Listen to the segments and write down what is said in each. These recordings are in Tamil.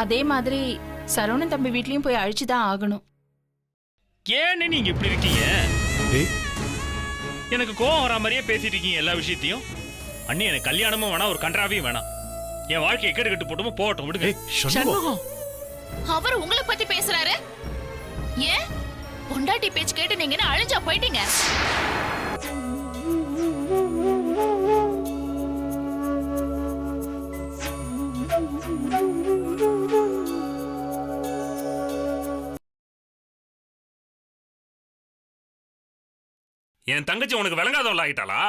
அதே மாதிரி சரவணன் தம்பி வீட்லயும் போய் அழிச்சுதான் ஆகணும். ஏன்னு நீங்க இப்படி இருக்கீங்க? எனக்கு கோவம் வர மாதிரியே பேசிட்டு இருக்கீங்க எல்லா விஷயத்தையும். அண்ணி எனக்கு கல்யாணமும் வேணாம், ஒரு கன்றாவையும் வேணாம். என் வாழ்க்கையை கெடுக்கட்டு போட்டுமோ போகட்டும் விடுங்க. சண்முகம், அவர் உங்களை பத்தி பேசுறாரு. ஏன் பொண்டாட்டி பேச்சு கேட்டு நீங்க என்ன அழிஞ்சா போயிட்டீங்க? என் தங்கச்சி உனக்கு விளங்காதவள ஆயிட்டாளா?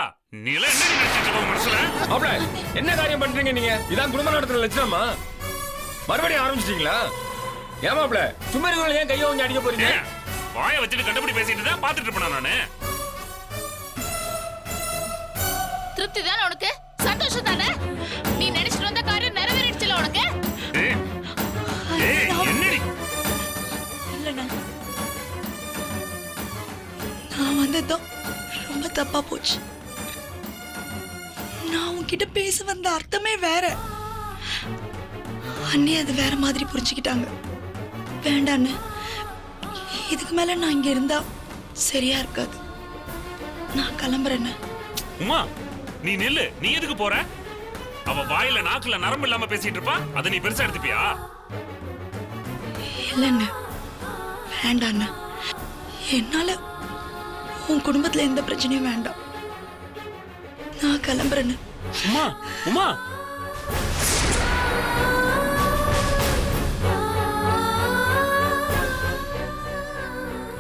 நீ எல்லாம் என்ன நினைச்சிட்டு இருக்க மனசுல? மாப்ள என்ன காரியம் பண்றீங்க நீங்க? இதான் குடும்ப நடத்துற லட்சணமா? மறுபடியும் ஆரம்பிச்சிட்டீங்களா? ஏன் மாப்ள சும்மா இருக்கவங்க ஏன் கையை கொஞ்சம் அடிக்க போறீங்க? வாயை வச்சுட்டு கண்டபடி பேசிட்டு தான் பாத்துட்டு இருப்பேன் நானு. திருப்தி தானே உனக்கு? சந்தோஷம் தானே? நீ நினைச்சிட்டு வந்த காரியம் நிறைவேறிடுச்சுல உனக்கு? என்னடி? இல்லண்ணா, நான் வந்ததும் ரொம்ப தப்பா போச்சு. நான் உன்கிட்ட பேச வந்த அர்த்தமே வேற. அண்ணி அது வேற மாதிரி புரிஞ்சுக்கிட்டாங்க. வேண்டான்னு, இதுக்கு மேல நான் இங்க இருந்தா சரியா இருக்காது. நான் கிளம்புறேன்னு. உமா, நீ நில்லு. நீ எதுக்கு போற? அவ வாயில நாக்குல நரம்பு இல்லாம பேசிட்டு இருப்பா, அதை நீ பெருசா எடுத்துப்பியா? இல்லைண்ண, வேண்டாண்ண. என்னால உன் குடும்பத்துல எந்த பிரச்சனையும் வேண்டாம். நான் கிளம்புறேன்னு. உமா, உமா,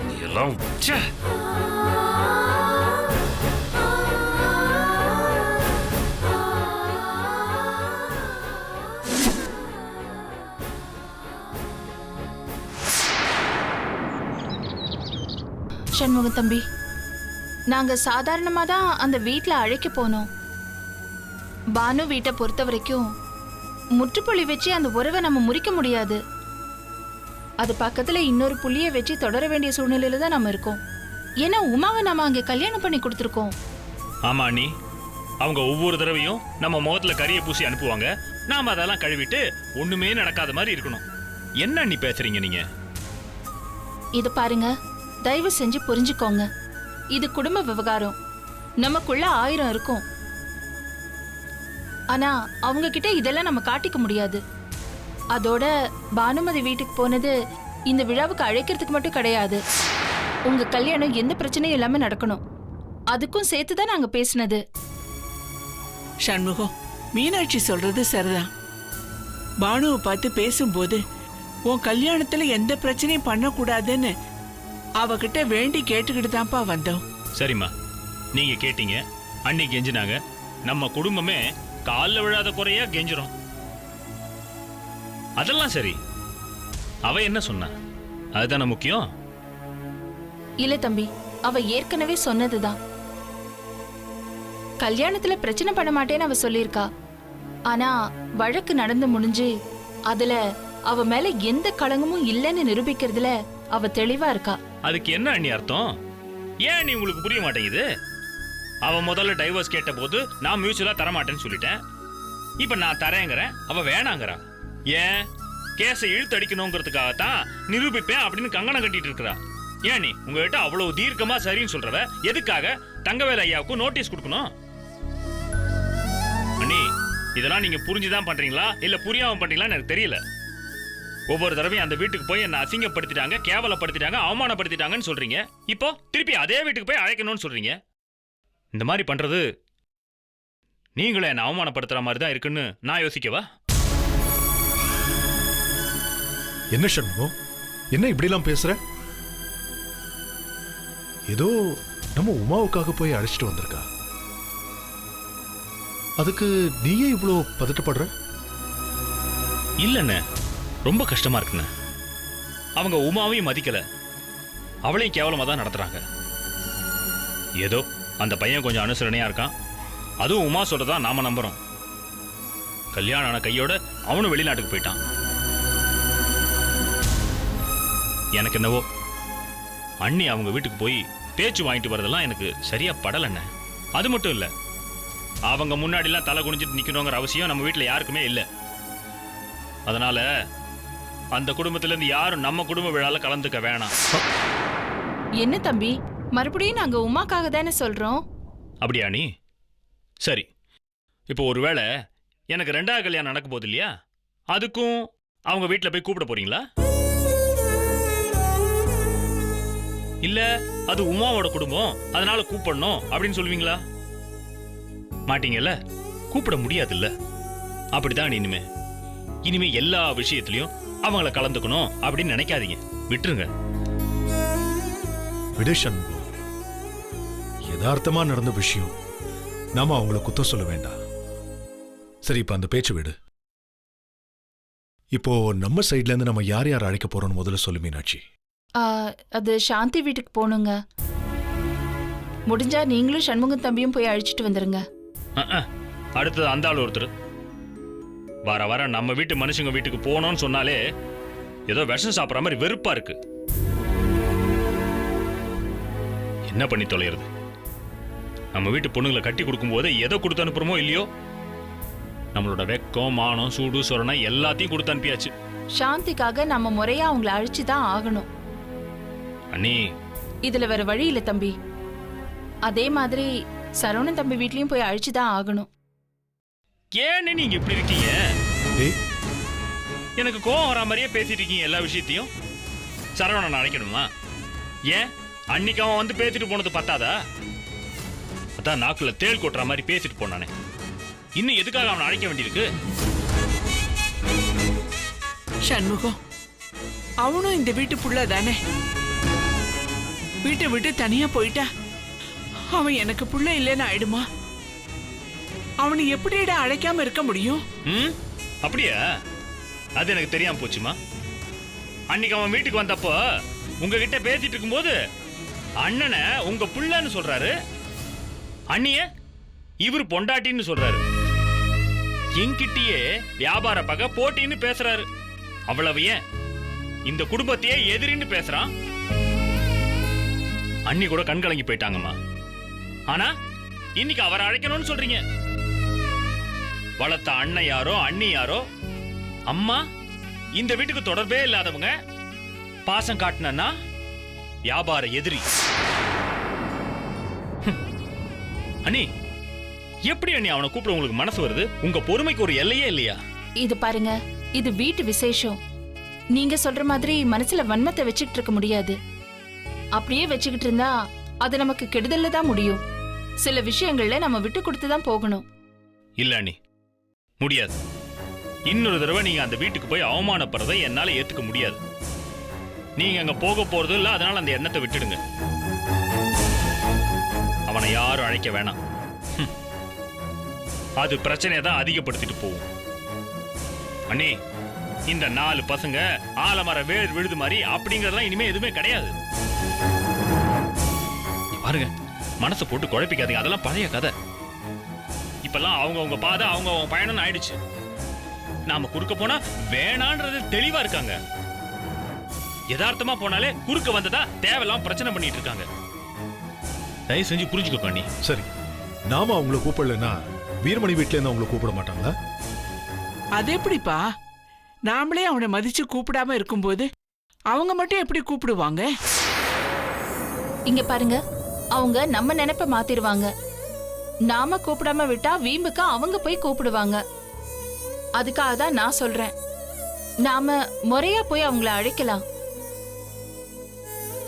நீ எல்லாம் ச்சே. சண்முகம் தம்பி, நாங்க சாதாரணமா தான் அந்த வீட்ல அழைக்க போனோம். பானு வீட்டை பொறுத்த வரைக்கும் முற்றுப்புள்ளி வச்சு அந்த உறவை நம்ம முறிக்க முடியாது. அது பக்கத்துல இன்னொரு புள்ளிய வச்சு தொடர வேண்டிய சூழ்நிலையில தான் நம்ம இருக்கோம். ஏன்னா உமாவை நம்ம அங்க கல்யாணம் பண்ணி கொடுத்துருக்கோம். ஆமா அண்ணி, அவங்க ஒவ்வொரு தடவையும் நம்ம முகத்துல கரிய பூசி அனுப்புவாங்க. நாம அதெல்லாம் கழுவிட்டு ஒண்ணுமே நடக்காத மாதிரி இருக்கணும். என்ன அண்ணி பேசுறீங்க நீங்க? இது பாருங்க, தயவு செஞ்சு புரிஞ்சுக்கோங்க. இது குடும்ப விவகாரம். நமக்குள்ள 1000 இருக்கும். ஆனா அவங்க கிட்ட இதெல்லாம் நம்ம காட்டிக்க முடியாது. அதோட பானுமதி வீட்டுக்கு போனது இந்த விழாவுக்கு அழைக்கிறதுக்கு மட்டும் கிடையாது. உங்க கல்யாணம் எந்த பிரச்சனையும் இல்லாம நடக்கணும். அதுக்கும் சேர்த்துதான் நாங்க பேசினது. சண்முகம், மீனாட்சி சொல்றது சரிதான். பானுவை பார்த்து பேசும்போது உன் கல்யாணத்துல எந்த பிரச்சனையும் பண்ணக்கூடாதுன்னு அவகிட்ட வேண்டி கேட்டுக்கிட்டு தான்ப்பா வந்தோம். சரிம்மா, நீங்க கேட்டீங்க, அண்ணி கெஞ்சினாங்க. நம்ம குடும்பமே கால்ல விழாத குறையா கெஞ்சிரும். அதெல்லாம் சரி. அவ என்ன சொன்னா? அதுதானே முக்கியம். இல்ல தம்பி, அவ ஏற்கனவே சொன்னதுதான். கல்யாணத்துல பிரச்சனை பண்ண மாட்டேன்னு அவ சொல்லியிருக்கா. ஆனா வழக்கு நடந்து முடிஞ்சு அதுல அவ மேல எந்த களங்கமும் இல்லைன்னு நிரூபிக்கிறதுல அவ தெளிவா இருக்கா. அதுக்கு என்ன அண்ணி அர்த்தம்? ஏன் நீ உங்களுக்கு புரிய மாட்டேங்குது? அவ முதல்ல டைவர்ஸ் கேட்ட போது நான் மியூச்சுவலா தரமாட்டேன்னு சொல்லிட்டேன். இப்ப நான் தரேங்கிறேன், அவ வேணாங்கிறா. ஏன்? கேஸை இழுத்து அடிக்கணுங்கிறதுக்காகத்தான் நிரூபிப்பேன் அப்படின்னு கங்கணம் கட்டிட்டு இருக்கிறா. ஏன் நீ உங்ககிட்ட அவ்வளவு தீர்க்கமா சரின்னு சொல்றவ எதுக்காக தங்கவேல் ஐயாவுக்கு நோட்டீஸ் கொடுக்கணும்? அண்ணி, இதெல்லாம் நீங்க புரிஞ்சுதான் பண்றீங்களா இல்ல புரியாம பண்றீங்களான்னு எனக்கு தெரியல. ஒவ்வொரு தடவையும் அந்த வீட்டுக்கு போய் என்ன அசிங்கப்படுத்திட்டாங்க, கேவலப்படுத்திட்டாங்க, அவமானப்படுத்திட்டாங்கன்னு சொல்றீங்க. இப்போ திருப்பி அதே வீட்டுக்கு போய் அழைக்கணும்னு சொல்றீங்க. இந்த மாதிரி பண்றது நீங்களே என்ன அவமானப்படுத்துற மாதிரி தான் இருக்குன்னு நான் யோசிக்கவா? என்ன சண்முகம், என்ன இப்படிலாம் பேசுற? ஏதோ நம்ம உமாவுக்காக போய் அழைச்சிட்டு வந்திருக்கா. அதுக்கு நீயே இவ்வளோ பதட்டப்படுற? இல்லண்ணே, ரொம்ப கஷ்டமா இருக்குண்ணே. அவங்க உமாவையும் மதிக்கல, அவளையும் கேவலமா தான் நடத்துறாங்க. ஏதோ அந்த பையன் கொஞ்சம் அனுசரணையா இருக்கான். அதுவும் உமா சொல்றதா நாம நம்புறோம். கல்யாணம் ஆன கையோட அவனும் வெளிநாட்டுக்கு போயிட்டான். எனக்கு என்னவோ அண்ணி அவங்க வீட்டுக்கு போய் பேச்சு வாங்கிட்டு வரதெல்லாம் எனக்கு சரியா படலண்ணே. அது மட்டும் இல்ல, அவங்க முன்னாடிலாம் தலை குனிஞ்சிட்டு நிக்கணுங்கிற அவசியம் நம்ம வீட்டுல யாருக்குமே இல்லை. அதனால அந்த குடும்பத்துல இருந்து யாரும் நம்ம குடும்ப விழால கலந்துக்க வேணாம். என்ன தம்பி, மறுபடியும் நாங்க உமாக்காக தானே சொல்றோம். அப்படியா நீ? சரி, இப்போ ஒருவேளை எனக்கு 2வது கல்யாணம் நடக்க போகுது இல்லையா, அதுக்கும் அவங்க வீட்டில் போய் கூப்பிட போறீங்களா? இல்ல அது உமாவோட குடும்பம் அதனால கூப்பிடணும் அப்படின்னு சொல்லுவீங்களா? மாட்டீங்கல்ல, கூப்பிட முடியாதுல்ல. அப்படிதான் இனிமே எல்லா விஷயத்திலையும் அவங்கள கலந்துக்கணும் அப்படின்னு நினைக்காதீங்க, விட்டுருங்க. விடு சண்முகம், யதார்த்தமா நடந்த விஷயம், நாம அவங்கள குத்தம் சொல்ல வேண்டாம். சரி, இப்ப அந்த பேச்சு விடு. இப்போ நம்ம சைட்ல இருந்து நம்ம யார் யார் அழைக்க போறோம்னு முதல்ல சொல்லு மீனாட்சி. அது சாந்தி வீட்டுக்கு போகணுங்க. முடிஞ்சா நீங்களும் சண்முகம் தம்பியும் போய் அழைச்சிட்டு வந்துருங்க. அடுத்தது அந்த ஆள் ஒருத்தர். வர வர நம்ம வீட்டு மனுஷங்க வீட்டுக்கு போனோம்னு சொன்னாலே ஏதோ விஷம் சாப்பிட்ற மாதிரி வெறுப்பா இருக்கு. என்ன பண்ணி தொலைகிறது? நம்ம வீட்டு பொண்ணுங்களை கட்டி கொடுக்கும் போது எதை கொடுத்து அனுப்புறோமோ இல்லையோ, நம்மளோட வெக்கம், மானம், சூடு, சொரணை எல்லாத்தையும் கொடுத்து அனுப்பியாச்சு. சாந்திக்காக நம்ம முறையா அவங்கள அழிச்சுதான் ஆகணும். அண்ணி, இதுல வேற வழி இல்ல தம்பி. அதே மாதிரி சரவணன் தம்பி வீட்லயும் போய் அழிச்சுதான் ஆகணும். ஏன்னு நீங்க இப்படி இருக்கீங்க? ஏய், எனக்கு கோவம் வரா மாதிரியே பேசிட்டு இருக்கீங்க எல்லா விஷயத்தையும். சரவணன் அழைக்கணுமா? ஏன் அன்னைக்கு அவன் வந்து பேசிட்டு போனது பத்தாதா? அதான் நாக்குல தேள் கொட்டுற மாதிரி பேசிட்டு போனானே, இன்னும் எதுக்காக அவனை அழைக்க வேண்டியிருக்கு? சண்முகம், அவனும் இந்த வீட்டு புள்ள தானே. வீட்டை விட்டு தனியா போயிட்டா அவன் எனக்கு புள்ள இல்லைன்னு ஆயிடுமா? அவனை எப்படிடா அழைக்காம இருக்க முடியும்? அப்படியா? அது எனக்கு தெரியாம போச்சுமா. அன்னைக்கு அவன் வீட்டுக்கு வந்தப்போ உங்ககிட்ட பேசிட்டு இருக்கும்போது அண்ணனை உங்க புள்ளன்னு சொல்றாரு, அண்ணிய இவர் பொண்டாட்டின்னு சொல்றாரு. என்கிட்டயே வியாபார பகை போட்டின்னு பேசுறாரு. அவ்வளவு ஏன் இந்த குடும்பத்தையே எதிரின்னு பேசுறான். அண்ணி கூட கண் கலங்கி போயிட்டாங்கம்மா. ஆனா இன்னைக்கு அவரை அழைக்கணும்னு சொல்றீங்க. வளர்த்த அண்ணன் யாரோ அண்ணி யாரோ, அம்மா இந்த வீட்டுக்கு தொடர்பே இல்லாதவங்க, பாசம் காட்டினா வியாபார எதிரி. அண்ணி, எப்படி அண்ணி அவனை கூப்பிட உங்களுக்கு மனசு வருது? உங்க பொறுமைக்கு ஒரு எல்லையே இல்லையா? இது பாருங்க, இது வீட்டு விசேஷம். நீங்க சொல்ற மாதிரி மனசுல வன்மத்தை வச்சுக்கிட்டு இருக்க முடியாது. அப்படியே வச்சுக்கிட்டு இருந்தா அது நமக்கு கெடுதல்ல தான் முடியும். சில விஷயங்கள்ல நம்ம விட்டு கொடுத்து தான் போகணும். இல்ல அண்ணி, முடியாது. இன்னொரு தடவை நீங்க அந்த வீட்டுக்கு போய் அவமானப்படுறதை என்னால ஏத்துக்க முடியாது. நீங்க அங்க போக போறது இல்ல, அதனால அந்த எண்ணத்தை விட்டுடுங்க. அவனை யாரும் அழைக்க வேணாம். அது பிரச்சனையை தான் அதிகப்படுத்திட்டு போகும். அண்ணி, இந்த 4 பசங்க ஆலமர வேர் விழுது மாதிரி அப்படிங்கறதெல்லாம் இனிமே எதுவுமே கிடையாது. பாருங்க, மனசை போட்டு குழப்பிக்காதீங்க. அதெல்லாம் பழைய கதை. இப்பெல்லாம் அவங்க பாதை அவங்க பயணம் ஆயிடுச்சு. நாம குறுக்க போனா வேணான்றது தெளிவா இருக்காங்க. யதார்த்தமா போனாலே குறுக்க வந்ததா தேவையில்லாம பிரச்சனை பண்ணிட்டு இருக்காங்க. தயவு செஞ்சு புரிஞ்சுக்கோ அண்ணி. சரி, நாம அவங்கள கூப்பிடலன்னா வீரமணி வீட்டுல இருந்து அவங்கள கூப்பிட மாட்டாங்களா? அது எப்படிப்பா? நாமளே அவனை மதிச்சு கூப்பிடாம இருக்கும்போது அவங்க மட்டும் எப்படி கூப்பிடுவாங்க? இங்க பாருங்க, அவங்க நம்ம நினைப்ப மாத்திருவாங்க. நாம கூப்பிடாம விட்டா வீம்புக்கு அவங்க போய் கூப்பிடுவாங்க. அதுக்காக தான் நான் சொல்றேன், நாம முறையா போய் அவங்கள அழைக்கலாம்.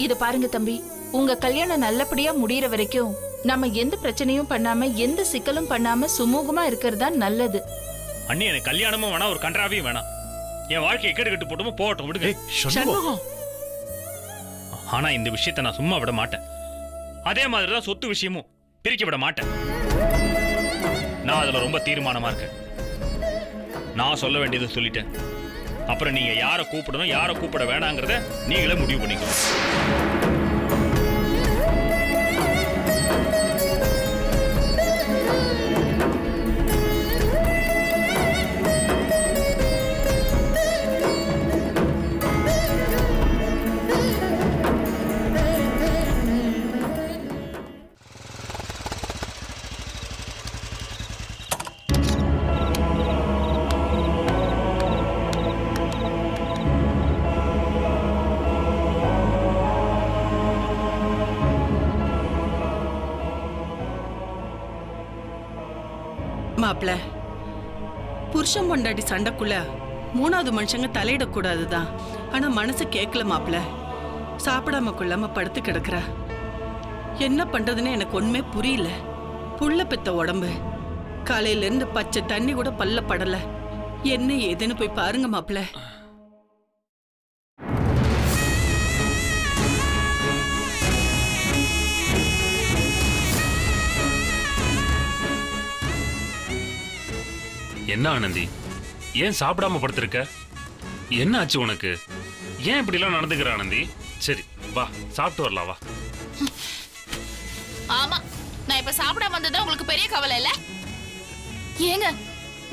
இது பாருங்க தம்பி, உங்க கல்யாணம் நல்லபடியா முடியற வரைக்கும் நம்ம எந்த பிரச்சனையும் பண்ணாம எந்த சிக்கலும் பண்ணாம சுமூகமா இருக்கிறது தான் நல்லது. அண்ணி, எனக்கு கல்யாணமும் வேணாம், ஒரு கன்றாவையும் வேணாம். என் வாழ்க்கையை கெடுக்கட்டு போட்டோமோ போகட்டும், விடுங்க. சண்முகம், ஆனா இந்த விஷயத்தை நான் சும்மா விட மாட்டேன். அதே மாதிரிதான் சொத்து விஷயமும் பிரிக்க விட மாட்டேன். நான் அதுல ரொம்ப தீர்மானமா இருக்கேன். நான் சொல்ல வேண்டியதை சொல்லிட்டேன். அப்புறம் நீங்க யாரை கூப்பிடணும் யாரை கூப்பிட வேணாங்கிறத நீங்களே முடிவு பண்ணிக்கணும். மாப்ள, புருஷன் பொண்டாட்டி சண்டைக்குள்ள மூணாவது மனுஷங்க தலையிடக்கூடாதுதான். ஆனா மனசு கேட்கல மாப்ள. சாப்பிடாம கொள்ளாம படுத்து கிடக்குறா. என்ன பண்றதுன்னு எனக்கு ஒண்ணுமே புரியல. புள்ள பெத்த உடம்பு, காலையில இருந்து பச்சை தண்ணி கூட பல்ல படல. என்ன ஏதுன்னு போய் பாருங்க மாப்ள. என்ன ஆனந்தி, ஏன் சாப்பிடாம படுத்திருக்க? என்ன ஆச்சு உனக்கு? ஏன் இப்படி எல்லாம் நடந்துக்கிற ஆனந்தி? சரி வா, சாப்பிட்டு வரலாம் வா. ஆமா, நான் இப்ப சாப்பிடாம வந்ததா உங்களுக்கு பெரிய கவலை இல்ல? ஏங்க,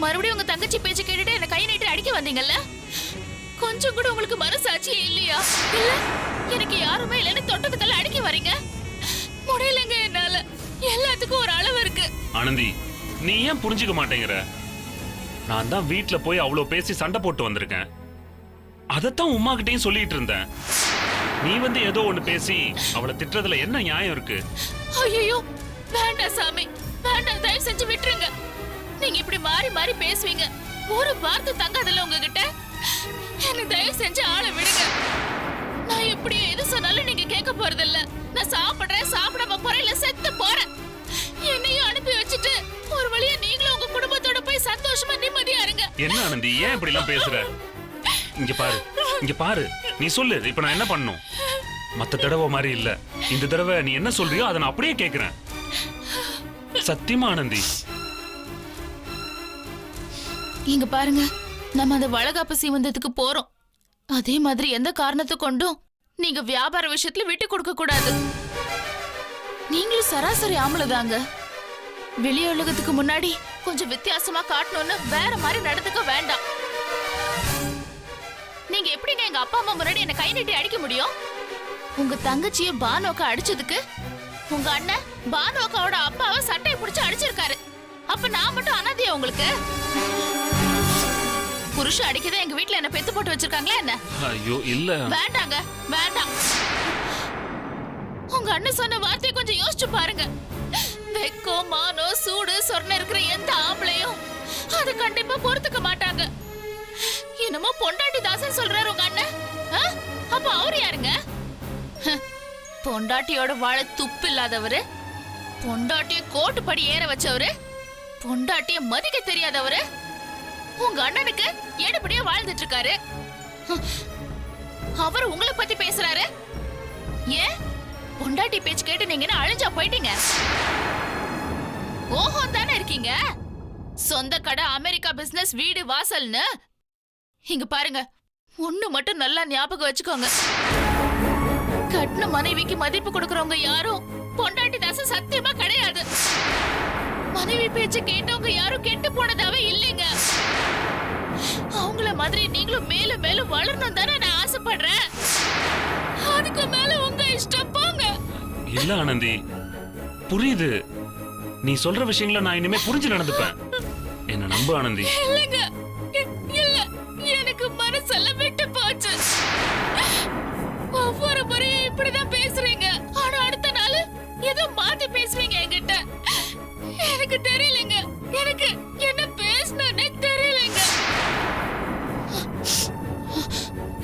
மறுபடியும் உங்க தங்கச்சி பேச்சு கேட்டுட்டு என்ன கை நீட்டி அடிக்க வந்தீங்கல்ல? கொஞ்சம் கூட உங்களுக்கு மனசாட்சியே இல்லையா? இல்ல, எனக்கு யாருமே இல்லைன்னு தொட்டதுக்கெல்லாம் அடிக்க வரீங்க. முடியலங்க என்னால. எல்லாத்துக்கும் ஒரு அளவு இருக்கு. ஆனந்தி, நீ ஏன் புரிஞ்சுக்க மாட்டேங்கிற? நான் தான் வீட்டுல போய் அவ்வளவு பேசி சண்டை போட்டு வந்திருக்கேன். அதத்தான் உமா கிட்டையும் சொல்லிட்டு இருந்தேன். நீ வந்து ஏதோ ஒண்ணு பேசி அவளை திட்டுறதுல என்ன நியாயம் இருக்கு? ஐயோ, வேண்டாம் சாமி, வேண்டாம், தயவு செஞ்சு விட்டுருங்க. நீங்க இப்படி மாறி மாறி பேசுவீங்க. ஒரு வார்த்தை தங்காதல்ல உங்ககிட்ட. என்ன தயவு செஞ்சு ஆளை விடுங்க. நான் எப்படி எது சொன்னாலும் நீங்க கேட்க போறதில்ல. நான் சாப்பிடுறேன், சாப்பிடாம போறேன், செத்து போறேன். என்னையும் அனுப்பி வச்சுட்டு ஒரு வழியா நீங்களும் உங்க குடும்பத்தோட போய் சந்தோஷமா நிம்மதியா இருங்க. என்ன ஆனந்தி, ஏன் இப்படி எல்லாம் பேசுற? இங்க பாரு, இங்க பாரு, நீ சொல்லு, இப்ப நான் என்ன பண்ணும்? மத்த தடவை மாதிரி இல்ல. இந்த தடவை நீ என்ன சொல்றியோ அதை நான் அப்படியே கேக்குறேன். சத்தியமா ஆனந்தி. இங்க பாருங்க, நம்ம அந்த வளகாப்பு சீமந்தத்துக்கு போறோம். அதே மாதிரி எந்த காரணத்தை கொண்டும் நீங்க வியாபார விஷயத்துல விட்டு கொடுக்க கூடாது. நீங்களும் சராசரி ஆம்பளைதாங்க. வெளி உலகத்துக்கு முன்னாடி கொஞ்சம் வித்தியாசமா காட்டணும்னு வேற மாதிரி நடந்துக்க வேண்டாம். நீங்க எப்படிங்க எங்க அப்பா அம்மா முன்னாடி என்ன கை நீட்டி அடிக்க முடியும்? உங்க தங்கச்சிய பானோக்கா அடிச்சதுக்கு உங்க அண்ணன் பானோக்காவோட அப்பாவை சட்டையை பிடிச்சு அடிச்சிருக்காரு. அப்ப நான் மட்டும் அனாதையா உங்களுக்கு? புருஷன் அடிக்கதே எங்க வீட்டுல என்ன பெத்து போட்டு வச்சிருக்காங்களா என்ன? ஐயோ இல்ல. வேண்டாங்க, வேண்டாம். உங்க அண்ணன் சொன்ன வார்த்தையை கொஞ்சம் யோசிச்சு பாருங்க. வெக்கம், மானம், சூடு, சொர்ணம் இருக்கிற எந்த ஆம்பளையும் அது கண்டிப்பா பொறுத்துக்க மாட்டாங்க. என்னமோ பொண்டாட்டி தாசன் சொல்றாரு உங்க அண்ணன். அப்ப அவர் யாருங்க? பொண்டாட்டியோட வாழ துப்பு இல்லாதவரு, பொண்டாட்டிய கோட்டுப்படி ஏற வச்சவரு, பொண்டாட்டிய மதிக்க தெரியாதவரு உங்க அண்ணனுக்கு எடுபடியா வாழ்ந்துட்டு இருக்காரு. அவர் உங்களை பத்தி பேசுறாரு. ஏன் பொண்டாட்டி பேச்சு கேட்டு நீங்க என்ன அழிஞ்சா போயிட்டீங்க? ஓஹோ தானே இருக்கீங்க. சொந்த கடை, அமெரிக்கா பிசினஸ், வீடு வாசல்னு. இங்க பாருங்க, ஒண்ணு மட்டும் நல்லா ஞாபகம் வச்சுக்கோங்க. கட்டின மனைவிக்கு மதிப்பு கொடுக்கறவங்க யாரும் பொண்டாட்டி தாச சத்தியமா கிடையாது. மனைவி பேச்சு கேட்டவங்க யாரும் கெட்டு போனதாவே இல்லைங்க. அவங்கள மாதிரி நீங்களும் மேலும் மேலும் வளரணும் தானே நான் ஆசைப்படுறேன். அதுக்கு மேல உங்க இஷ்டம் போங்க. இல்ல ஆனந்தி, புரியுது. நீ சொல்ற விஷயங்களை நான் இனிமே புரிஞ்சு நடந்துப்பேன். என்ன நம்பு ஆனந்தி. இல்லங்க, இல்ல, எனக்கு மனசெல்லாம் விட்டு போச்சு. ஒவ்வொரு முறையும் இப்படிதான் பேசுறீங்க. ஆனா அடுத்த நாள் ஏதோ மாத்தி பேசுவீங்க என்கிட்ட. எனக்கு தெரியலங்க, எனக்கு என்ன பேசணும்னே தெரியலங்க.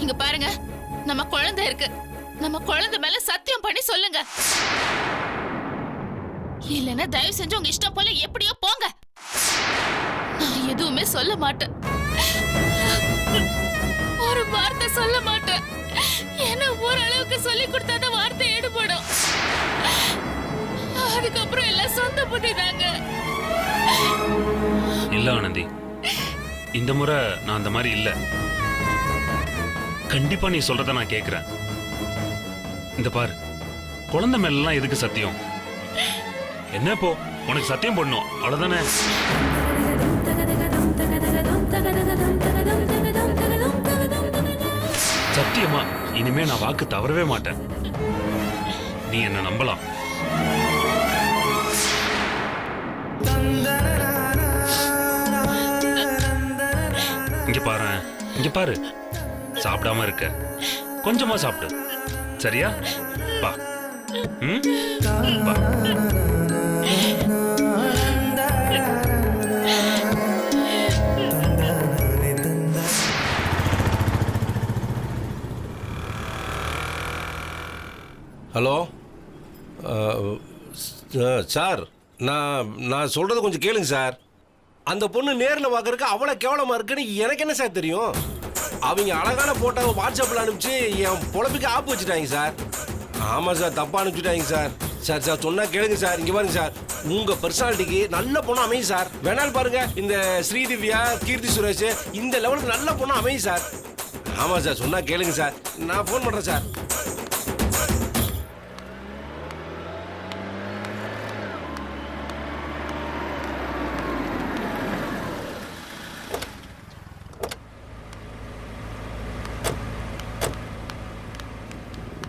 இங்க பாருங்க, நம்ம குழந்தை இருக்கு. நம்ம குழந்தை மேல சத்தியம் பண்ணி சொல்லுங்க. இல்லைன்னா தயவு செஞ்சு உங்க இஷ்டம் போல எப்படியோ போங்க. நான் எதுவுமே சொல்ல மாட்டேன். ஒரு வார்த்தை சொல்ல மாட்டேன். என்ன ஓரளவுக்கு சொல்லி கொடுத்தா வார்த்தை எடுபடும். அதுக்கப்புறம் எல்லாம் சொந்த புத்தி தாங்க. இல்ல ஆனந்தி, இந்த முறை நான் அந்த மாதிரி இல்ல. கண்டிப்பா நீ சொல்றத நான் கேக்குறேன். இந்த பாரு, குழந்தை மேலாம் எதுக்கு சத்தியம்? என்ன போ, உனக்கு சத்தியம் பண்ணணும் அவ்வளவுதானே? சத்தியமா இனிமே நான் வாக்கு தவறவே மாட்டேன். நீ என்ன நம்பலாம். இங்க பாரு, இங்க பாரு, சாப்பிடாம இருக்க, கொஞ்சமா சாப்பிடு, சரியா? வா. வா. ஹலோ சார், நான் சொல்கிறது கொஞ்சம் கேளுங்க சார். அந்த பொண்ணு நேரில் பார்க்கறதுக்கு அவ்வளோ கேவலமாக இருக்குன்னு எனக்கு என்ன சார் தெரியும்? அவங்க அழகான போட்டோவை வாட்ஸ்அப்பில் அனுப்பிச்சு என் பொழப்புக்கு ஆப்பு வச்சுட்டாங்க சார். ஆமாம் சார், தப்பாக அனுப்பிச்சுட்டாங்க சார். சார் சொன்னால் கேளுங்க சார். இங்கே பாருங்க சார், உங்கள் பர்சனாலிட்டிக்கு நல்ல பொண்ணு அமையும் சார். வேணாலும் பாருங்க, இந்த ஸ்ரீதிவ்யா, கீர்த்தி சுரேஷ் இந்த லெவலுக்கு நல்ல பொண்ணு அமையும் சார். ஆமாம் சார், சொன்னால் கேளுங்க சார். நான் ஃபோன் பண்ணுறேன் சார்.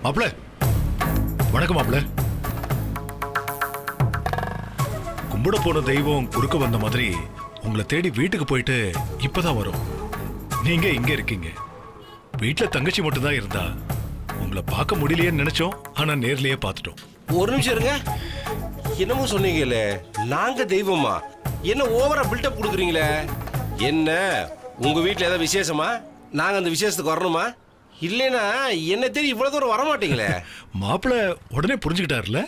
மாப்பிள, வணக்கம் மாப்பிள. கும்பிட போன தெய்வம் குறுக்க வந்த மாதிரி உங்களை தேடி வீட்டுக்கு போயிட்டு இப்பதான் வரும். நீங்க இங்க இருக்கீங்க. வீட்டுல தங்கச்சி மட்டும் தான் இருந்தா. உங்களை பார்க்க முடியலையேன்னு நினைச்சோம், ஆனா நேர்லயே பார்த்துட்டோம். ஒரு நிமிஷம் இருங்க. என்னமோ சொன்னீங்களே, நாங்க தெய்வமா? என்ன ஓவரா பில்டப் கொடுக்குறீங்களே? என்ன உங்க வீட்டுல ஏதாவது விசேஷமா? நாங்க அந்த விசேஷத்துக்கு வரணுமா? இல்லைன்னா என்ன தேடி இவ்வளவு தூரம் வர மாட்டீங்களே? மாப்பிள உடனே புரிஞ்சுக்கிட்டாருல.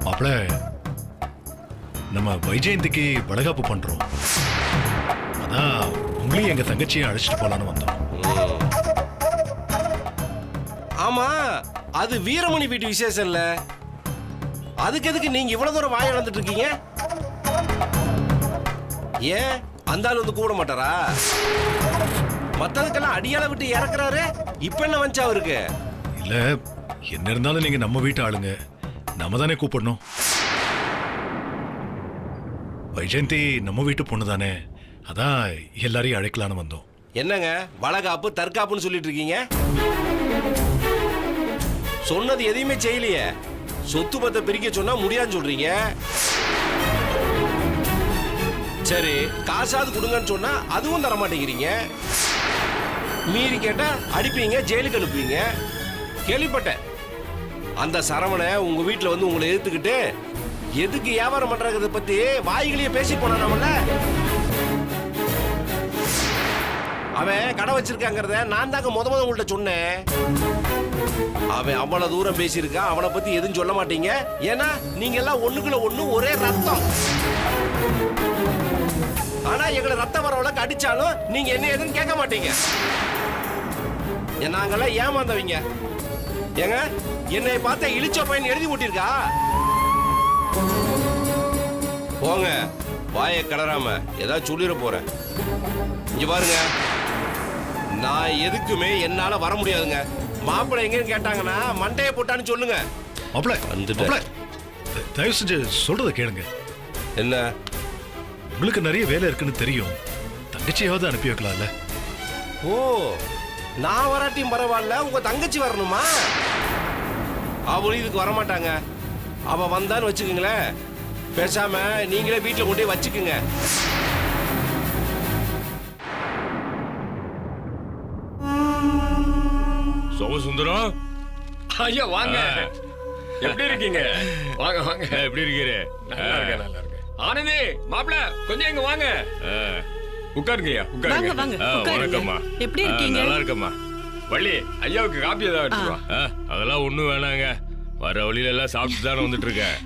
மாப்பிள, நம்ம வைஜெயந்திக்கு வளகாப்பு பண்றோம். அதான் உங்களையும் எங்க தங்கச்சியை அழைச்சிட்டு போலான்னு வந்தோம். ஆமா, அது வீரமணி வீட்டு விசேஷம் இல்ல. அதுக்கு எதுக்கு நீங்க இவ்வளவு தூரம் வாய இழந்துட்டு இருக்கீங்க? ஏன் அந்த ஆள் வந்து கூட மாட்டாரா? மத்ததுக்கெல்லாம் அடியால விட்டு இறக்குறாரு. இப்ப என்ன வந்துச்சு அவருக்கு? இல்ல, என்ன இருந்தாலும் நீங்க நம்ம வீட்டு ஆளுங்க, நம்ம தானே கூப்பிடணும். வைஜெயந்தி நம்ம வீட்டு பொண்ணு தானே, அதான் எல்லாரையும் அழைக்கலான்னு வந்தோம். என்னங்க வளகாப்பு தற்காப்புன்னு சொல்லிட்டு இருக்கீங்க? சொன்னது எதையுமே செய்யலையே. சொத்து பத்தை பிரிக்க சொன்னா முடியாதுன்னு சொல்றீங்க. சரி, காசாவது கொடுங்கன்னு சொன்னா அதுவும் தர மாட்டேங்கிறீங்க. மீறி கேட்டா அடிப்பீங்க, ஜெயிலுக்கு அனுப்புவீங்க. கேள்விப்பட்டேன், அந்த சரவணை உங்க வீட்டுல வந்து உங்களை எதிர்த்துக்கிட்டு எதுக்கு வியாபாரம் பண்றத பத்தி வாய்களையே பேசி போனானவன்ல. அவன் கடை வச்சிருக்காங்கிறத நான் தாங்க முத உங்கள்கிட்ட சொன்னேன். அவன் அவ்வளவு தூரம் பேசியிருக்கான். அவனை பத்தி எதுவும் சொல்ல மாட்டீங்க. ஏன்னா நீங்க எல்லாம் ஒண்ணுக்குள்ள ஒண்ணு ஒரே ரத்தம். ஆனா எங்களை ரத்த வரவளக்கு அடிச்சாலும் நீங்க என்ன எதுன்னு கேட்க மாட்டீங்க. நாங்கெல்லாம் ஏமாந்தவங்க. ஏங்க, என்னை பார்த்தா இழிச்ச பையன் எழுதி போட்டிருக்கா? போங்க, வாயை கடறாம ஏதாவது சொல்லிட போறேன். இங்க பாருங்க, நான் எதுக்குமே என்னால வர முடியாதுங்க. மாப்பிள்ளை எங்கன்னு கேட்டாங்கன்னா மண்டையை போட்டான்னு சொல்லுங்க. மாப்பிள, வந்துட்டேன். தயவு செஞ்சு சொல்றத கேளுங்க. என்ன? உங்களுக்கு நிறைய வேலை இருக்குன்னு தெரியும். தங்கச்சியாவது அனுப்பி வைக்கலாம்ல. ஓ, நான் வராட்டியும் பரவாயில்ல, உங்க தங்கச்சி வரணுமா? அவளும் இதுக்கு வரமாட்டாங்க. அவ வந்தான்னு வச்சுக்கோங்களேன், பேசாம நீங்களே வீட்டுல கொண்டு போய் வச்சுக்குங்க. சோமசுந்தரம், ஐயா வாங்க. எப்படி இருக்கீங்க? வாங்க வாங்க. எப்படி இருக்கிற? நல்லா இருக்கேன், நல்லா இருக்கேன். ஆனந்தி, மாப்பிள கொஞ்சம் இங்க வாங்க. உட்காருங்கய்யா, வாங்க உட்காருங்க. வாங்க வணக்கம்மா. உட்காருங்க. எப்படி இருக்கீங்க? நல்லா இருக்கம்மா. வள்ளி, ஐயாவுக்கு காப்பி ஏதாவது எடுத்துட்டு வா. அதெல்லாம் ஒண்ணும் வேணாங்க. வர வழியில எல்லாம் சாப்பிட்டு தானே வந்துட்டு இருக்கேன்.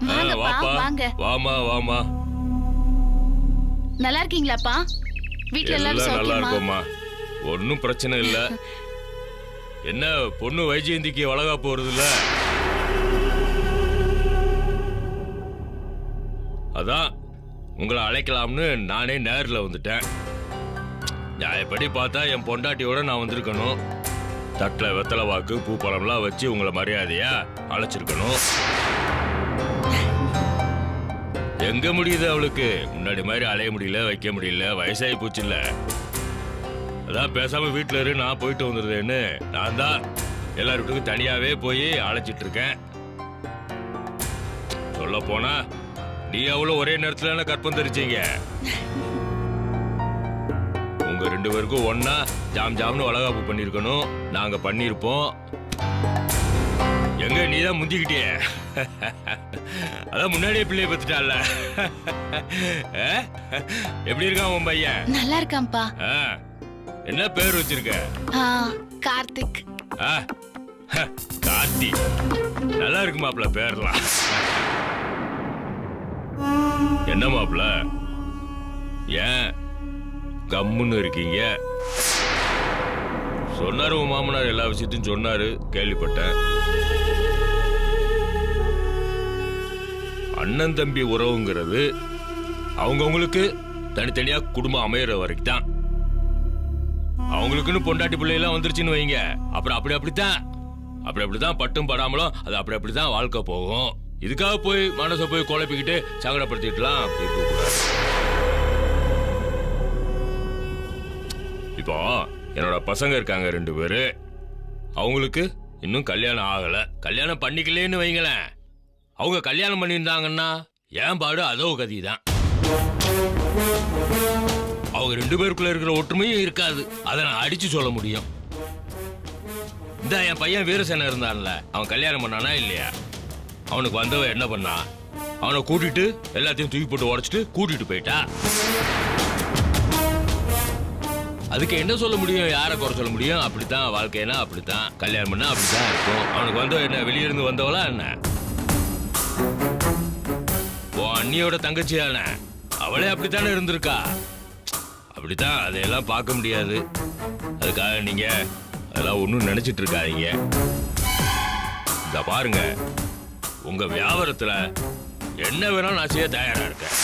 வாங்கப்பா, வாப்பா, வாங்க. வாமா வாமா. நல்லா இருக்கீங்களாப்பா? வீட்ல எல்லாரும் எல்லாம் நல்லா சௌக்கியமா? இருக்கும்மா, ஒன்னும் பிரச்சனை இல்ல. என்ன பொண்ணு வைஜெயந்திக்கு வளகாப்பு வருதுல்ல, அதான் உங்களை அழைக்கலாம்னு நானே நேரில் வந்துட்டேன். நியாயப்படி பார்த்தா என் பொண்டாட்டியோட நான் வந்திருக்கணும். தட்டில் வெத்தலை வாக்கு பூ பழம்லாம் வச்சு உங்களை மரியாதையா அழைச்சிருக்கணும். எங்க முடியுது அவளுக்கு? முன்னாடி மாதிரி அலைய முடியல, வைக்க முடியல, வயசாகி போச்சு இல்ல. அதான் பேசாம வீட்டில் இரு, நான் போயிட்டு வந்துடுறேன்னு நான் தான் எல்லார் வீட்டுக்கும் தனியாவே போய் அழைச்சிட்டு இருக்கேன். சொல்ல போனா நீ அவளும் ஒரே நேரத்துல கற்பம் தெரிச்சீங்க. உங்க ரெண்டு பேருக்கும் ஒன்னா ஜாம் ஜாம்னு வளகாப்பு பண்ணிருக்கணும். நாங்க பண்ணிருப்போம். எங்க நீ தான் முந்திக்கிட்டே. அதான் முன்னாடியே பிள்ளைய பத்துட்டால. எப்படி இருக்கான் உன் பையன்? நல்லா இருக்கான்ப்பா. என்ன பேர் வச்சிருக்க? கார்த்திக். கார்த்தி நல்லா இருக்கு மாப்ள பேர்லாம். என்ன மாப்ள ஏன் கம்முன்னு இருக்கீங்க? சொன்னாரு உன் மாமனார் எல்லா விஷயத்தையும் சொன்னாரு, கேள்விப்பட்டேன். அண்ணன் தம்பி உறவுங்கிறது அவங்கவுங்களுக்கு தனித்தனியா குடும்பம் அமையற வரைக்கும் தான். அவங்களுக்குன்னு பொண்டாட்டி பிள்ளையெல்லாம் வந்துருச்சுன்னு வைங்க, அப்புறம் அப்படித்தான் பட்டும் படாமலும் அது அப்படித்தான் வாழ்க்கை போகும். இதுக்காக போய் மனசை போய் குழப்பிக்கிட்டு சங்கடப்படுத்திட்டுலாம் அப்படி இருக்கக்கூடாது. இப்போ என்னோட பசங்க இருக்காங்க 2 பேரு, அவங்களுக்கு இன்னும் கல்யாணம் ஆகல. கல்யாணம் பண்ணிக்கலேன்னு வைங்களேன், அவங்க கல்யாணம் பண்ணியிருந்தாங்கன்னா ஏன் பாடு அதோ கதி தான். அவங்க 2 பேருக்குள்ள இருக்கிற ஒற்றுமையும் இருக்காது. அதை நான் அடிச்சு சொல்ல முடியும். இந்த என் பையன் வீரசேன இருந்தான்ல, அவன் கல்யாணம் பண்ணானா இல்லையா? அவனுக்கு வந்தவ என்ன பண்ணா? அவனை கூட்டிட்டு எல்லாத்தையும் தூக்கி போட்டு உடைச்சிட்டு கூட்டிட்டு போயிட்டா. அதுக்கு என்ன சொல்ல முடியும்? யாரை குறை சொல்ல முடியும்? அப்படித்தான் வாழ்க்கைனா, அப்படித்தான் கல்யாணம் பண்ணா அப்படித்தான் இருக்கும். அவனுக்கு வந்தவ என்ன வெளியிருந்து வந்தவளா என்ன? உன் அண்ணியோட தங்கச்சியான அவளே அப்படித்தானே இருந்திருக்கா. அப்படித்தான், அதையெல்லாம் பார்க்க முடியாது. அதுக்காக நீங்க அதெல்லாம் ஒன்றும் நினைச்சிட்டு இருக்காதீங்க. இந்த பாருங்க, உங்க வியாபாரத்துல என்ன வேணாலும் நான் செய்ய தயாரா இருக்கேன்.